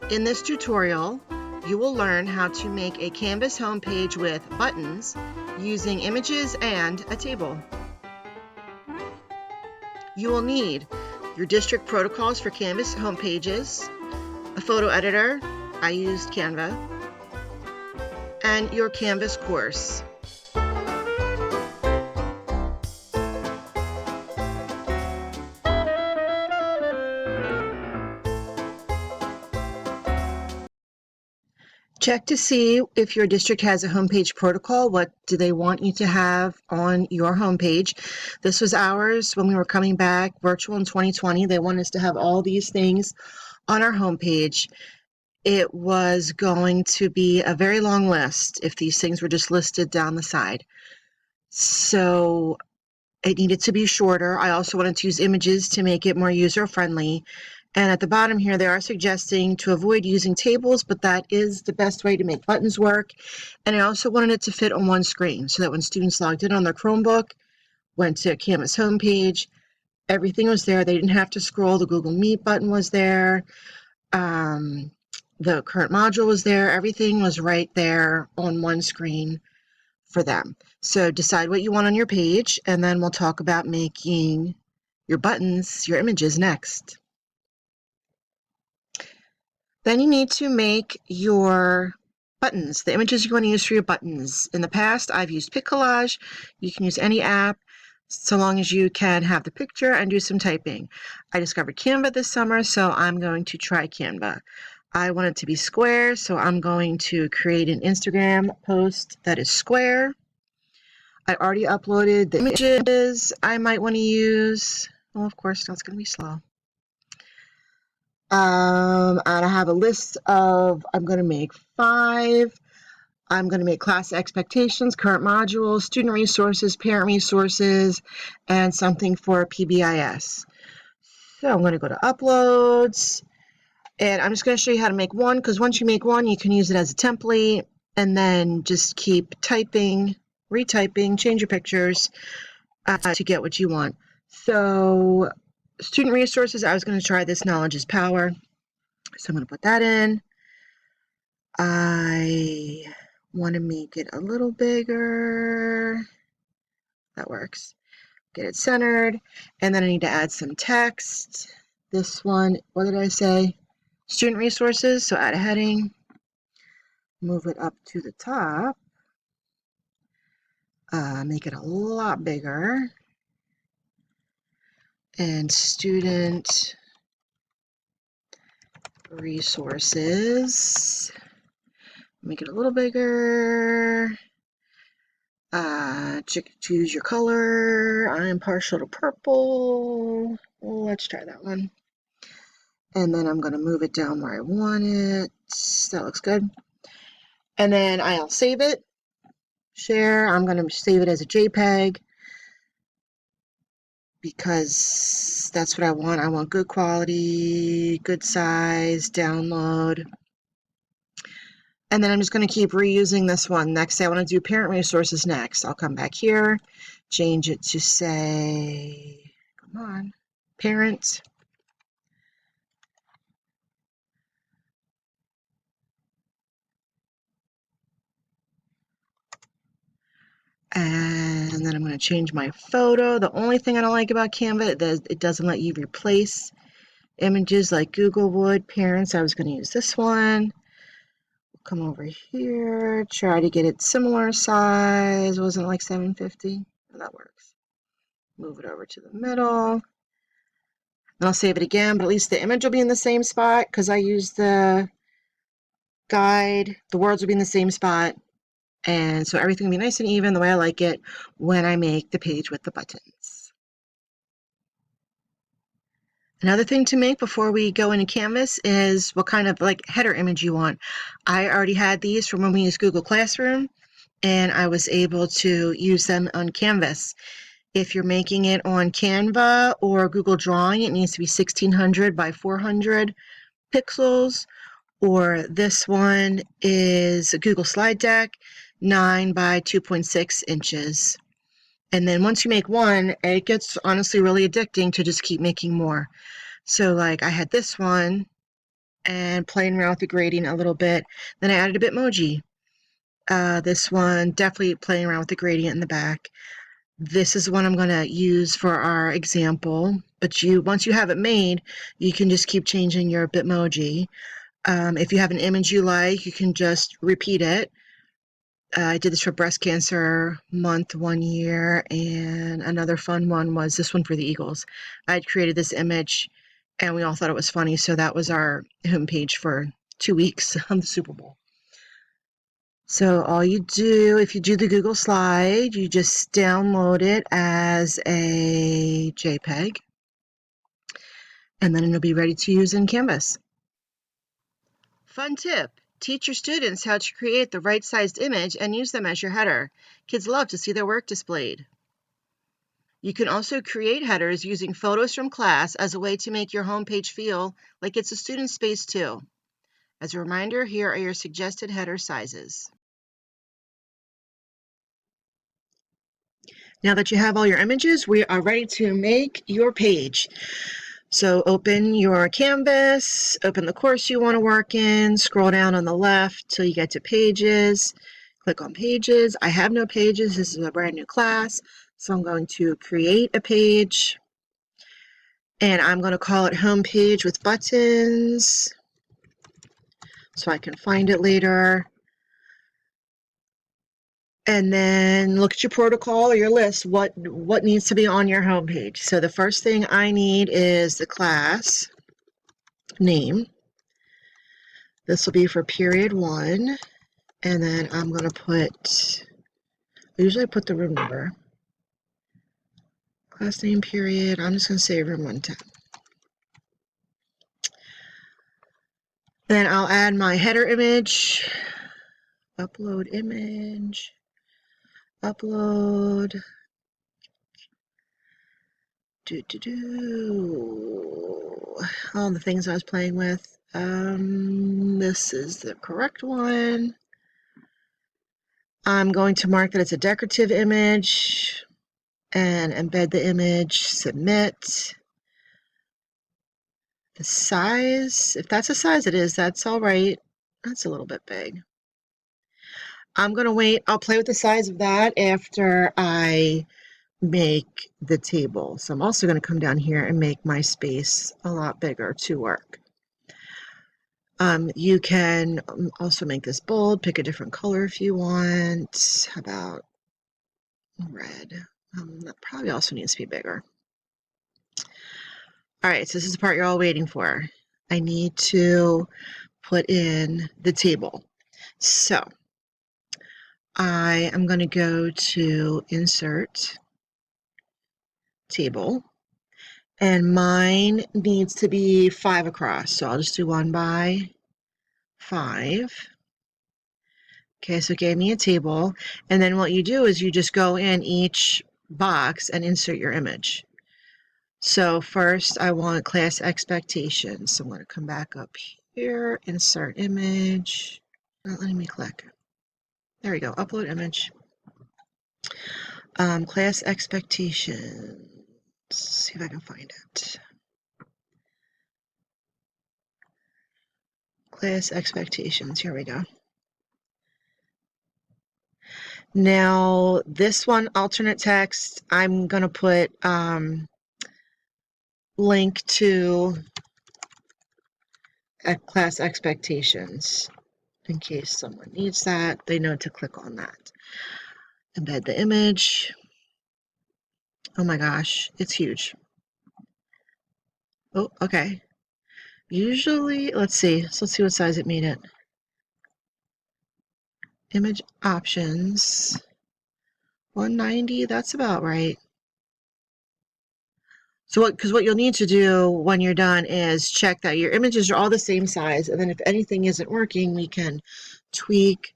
In this tutorial, you will learn how to make a Canvas homepage with buttons using images and a table. You will need your district protocols for Canvas homepages, a photo editor, I used Canva, and your Canvas course. Check to see if your district has a homepage protocol. What do they want you to have on your homepage? This was ours when we were coming back virtual in 2020. They wanted us to have all these things on our homepage. It was going to be a very long list if these things were just listed down the side. So it needed to be shorter. I also wanted to use images to make it more user-friendly. And at the bottom here, they are suggesting to avoid using tables, but that is the best way to make buttons work. And I also wanted it to fit on one screen so that when students logged in on their Chromebook, went to Canvas homepage, everything was there. They didn't have to scroll. The Google Meet button was there. The current module was there. Everything was right there on one screen for them. So decide what you want on your page, and then we'll talk about making your buttons, your images next. Then you need to make your buttons, the images you want to use for your buttons. In the past, I've used PicCollage. You can use any app so long as you can have the picture and do some typing. I discovered Canva this summer, so I'm going to try Canva. I want it to be square, so I'm going to create an Instagram post that is square. I already uploaded the images I might want to use. Well, of course, that's going to be slow. And I have a list of, I'm going to make 5. I'm going to make class expectations, current modules, student resources, parent resources, and something for PBIS. So I'm going to go to uploads, and I'm just going to show you how to make one, because once you make one, you can use it as a template, and then just keep typing, retyping, change your pictures to get what you want. So student resources, I was going to try this knowledge is power. So I'm going to put that in. I want to make it a little bigger. That works. Get it centered. And then I need to add some text. This one, what did I say? Student resources. So add a heading. Move it up to the top. Make it a lot bigger. And student resources. Make it a little bigger. Choose your color. I'm partial to purple. Let's try that one. And then I'm going to move it down where I want it. That looks good. And then I'll save it. Share. I'm going to save it as a JPEG because that's what I want. I want good quality, good size, download. And then I'm just going to keep reusing this one. Next, I want to do parent resources next. I'll come back here, change it to say, come on, parent. And then I'm going to change my photo. The only thing I don't like about Canva is it doesn't let you replace images like Google would. Parents, I was going to use this one. Come over here, try to get it similar size. Wasn't like 750. That works. Move it over to the middle. And I'll save it again, but at least the image will be in the same spot because I used the guide. The words will be in the same spot. And so everything will be nice and even the way I like it when I make the page with the buttons. Another thing to make before we go into Canvas is what kind of like header image you want. I already had these from when we used Google Classroom, and I was able to use them on Canvas. If you're making it on Canva or Google Drawing, it needs to be 1600 by 400 pixels, or this one is a Google Slide Deck, 9 by 2.6 inches. And then once you make one, it gets honestly really addicting to just keep making more. So like I had this one, and playing around with the gradient a little bit. Then I added a Bitmoji. This one, definitely playing around with the gradient in the back. This is one I'm going to use for our example, but once you have it made, you can just keep changing your Bitmoji. If you have an image you like, you can just repeat it. I did this for breast cancer month 1 year, and another fun one was this one for the Eagles. I'd created this image and we all thought it was funny, so that was our homepage for 2 weeks on the Super Bowl. So all you do, if you do the Google slide, you just download it as a JPEG, and then it'll be ready to use in Canvas. Fun tip: teach your students how to create the right-sized image and use them as your header. Kids love to see their work displayed. You can also create headers using photos from class as a way to make your homepage feel like it's a student space too. As a reminder, here are your suggested header sizes. Now that you have all your images, we are ready to make your page. So open your Canvas, open the course you want to work in, scroll down on the left till you get to pages, click on pages. I have no pages, this is a brand new class, so I'm going to create a page, and I'm going to call it home page with buttons so I can find it later. And then look at your protocol or your list, what needs to be on your home page. So the first thing I need is the class name. This will be for period 1, and then I'm going to put, usually I put the room number. Class name period, I'm just going to say room 110. Then I'll add my header image, upload image, upload, all the things I was playing with. This is the correct one. I'm going to mark that it's a decorative image and embed the image, submit. The size, if that's a size it is, that's all right. That's a little bit big. I'm going to wait. I'll play with the size of that after I make the table. So I'm also going to come down here and make my space a lot bigger to work. You can also make this bold, pick a different color if you want. How about red? That probably also needs to be bigger. All right, so this is the part you're all waiting for. I need to put in the table. So I am going to go to Insert, Table, and mine needs to be 5 across. So I'll just do 1 by 5. Okay, so it gave me a table, and then what you do is you just go in each box and insert your image. So first I want class expectations. So I'm going to come back up here, insert image. Not letting me click. There we go, upload image. Class expectations. See if I can find it. Class expectations, here we go. Now this one, alternate text, I'm going to put link to class expectations in case someone needs that. They know to click on that. Embed the image. Oh my gosh, it's huge. Oh, okay. Usually, let's see. So let's see what size it made it. Image options. 190, that's about right. So what you'll need to do when you're done is check that your images are all the same size, and then if anything isn't working, we can tweak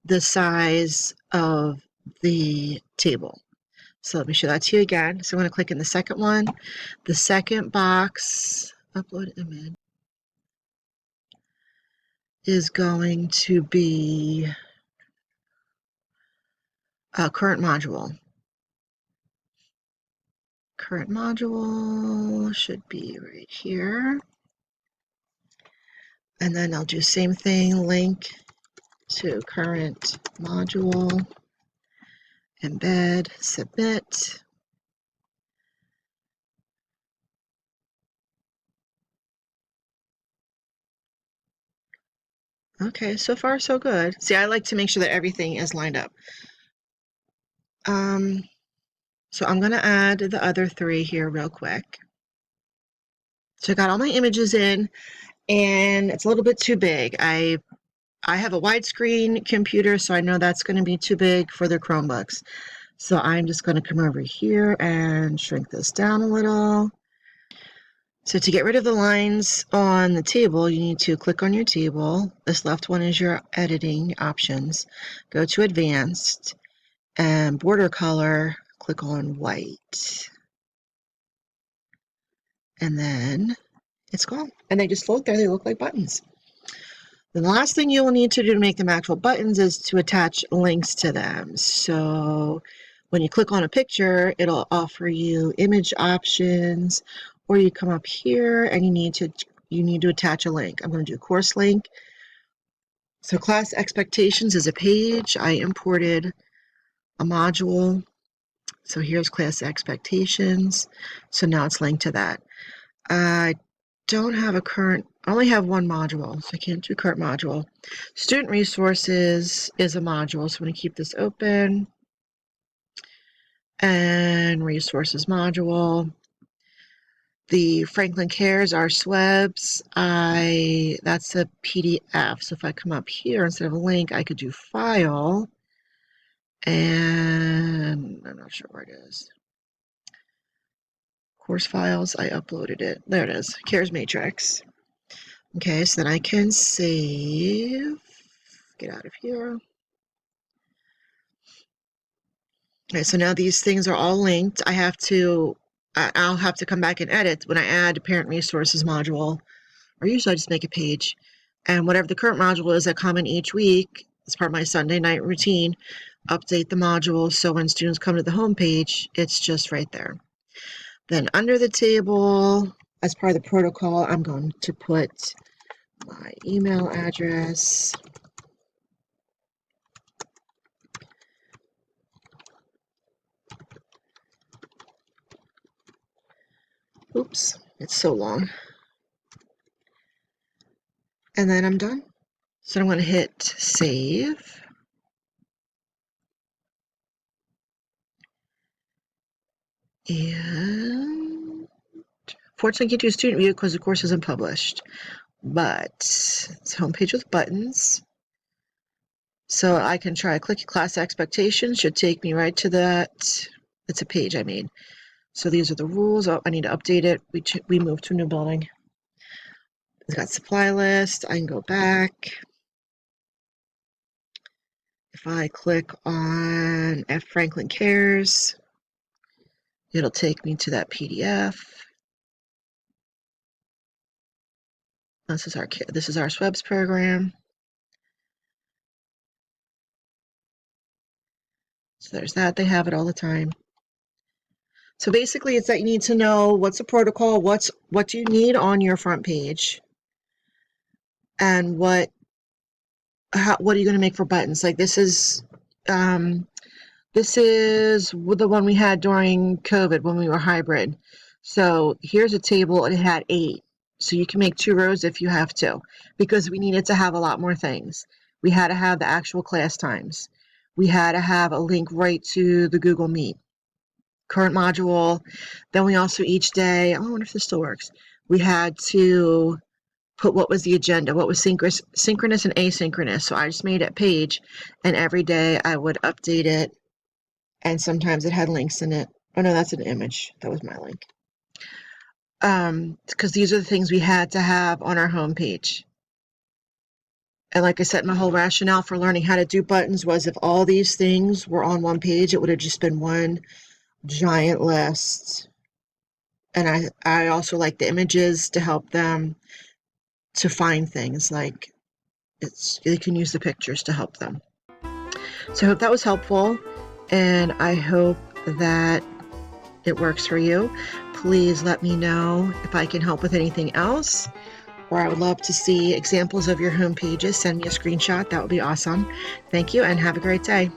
the size of the table. So let me show that to you again. So I'm going to click in the second one. The second box, upload image, is going to be a current module. Current module should be right here. And then I'll do same thing, link to current module, embed, submit. Okay, so far so good. See, I like to make sure that everything is lined up. So I'm going to add the other 3 here real quick. So I got all my images in, and it's a little bit too big. I have a widescreen computer, so I know that's going to be too big for the Chromebooks. So I'm just going to come over here and shrink this down a little. So to get rid of the lines on the table, you need to click on your table. This left one is your editing options. Go to advanced and border color, click on white. And then it's gone. And they just float there. They look like buttons. Then the last thing you will need to do to make them actual buttons is to attach links to them. So when you click on a picture, it'll offer you image options, or you come up here and you need to attach a link. I'm going to do course link. So class expectations is a page. I imported a module. So here's class expectations. So now it's linked to that. I don't have I only have one module, so I can't do current module. Student resources is a module, so I'm going to keep this open. And resources module. The Franklin Cares are SWEBs. That's a PDF. So if I come up here instead of a link, I could do file. And I'm not sure where it is. Course files, I uploaded it. There it is, Cares Matrix. Okay, so then I can save, get out of here. Okay, so now these things are all linked. I'll have to come back and edit when I add parent resources module, or usually I just make a page. And whatever the current module is, I comment each week as part of my Sunday night routine, update the module, so when students come to the home page, it's just right there. Then under the table, as part of the protocol, I'm going to put my email address. Oops, it's so long. And then I'm done. So I'm going to hit save. And fortunately, I can't do a student view because the course isn't published. But it's a homepage with buttons. So I can try click class expectations, should take me right to that. It's a page I made. So these are the rules. Oh, I need to update it. We moved to a new building. It's got supply list. I can go back. If I click on F Franklin Cares, it'll take me to that PDF. This is our SWEBS program. So there's that. They have it all the time. So basically, it's that you need to know what's the protocol, what do you need on your front page, and what are you going to make for buttons? Like this is the one we had during COVID when we were hybrid. So here's a table, and it had 8. So you can make 2 rows if you have to, because we needed to have a lot more things. We had to have the actual class times. We had to have a link right to the Google Meet current module. Then we also each day, I wonder if this still works. We had to put what was the agenda, what was synchronous and asynchronous. So I just made a page, and every day I would update it, and sometimes it had links in it. Oh no, that's an image. That was my link. Because these are the things we had to have on our home page. And like I said, my whole rationale for learning how to do buttons was if all these things were on one page, it would have just been one giant list. And I also like the images to help them to find things, like they can use the pictures to help them. So I hope that was helpful, and I hope that it works for you. Please let me know if I can help with anything else, or I would love to see examples of your home pages, send me a screenshot. That would be awesome. Thank you and have a great day.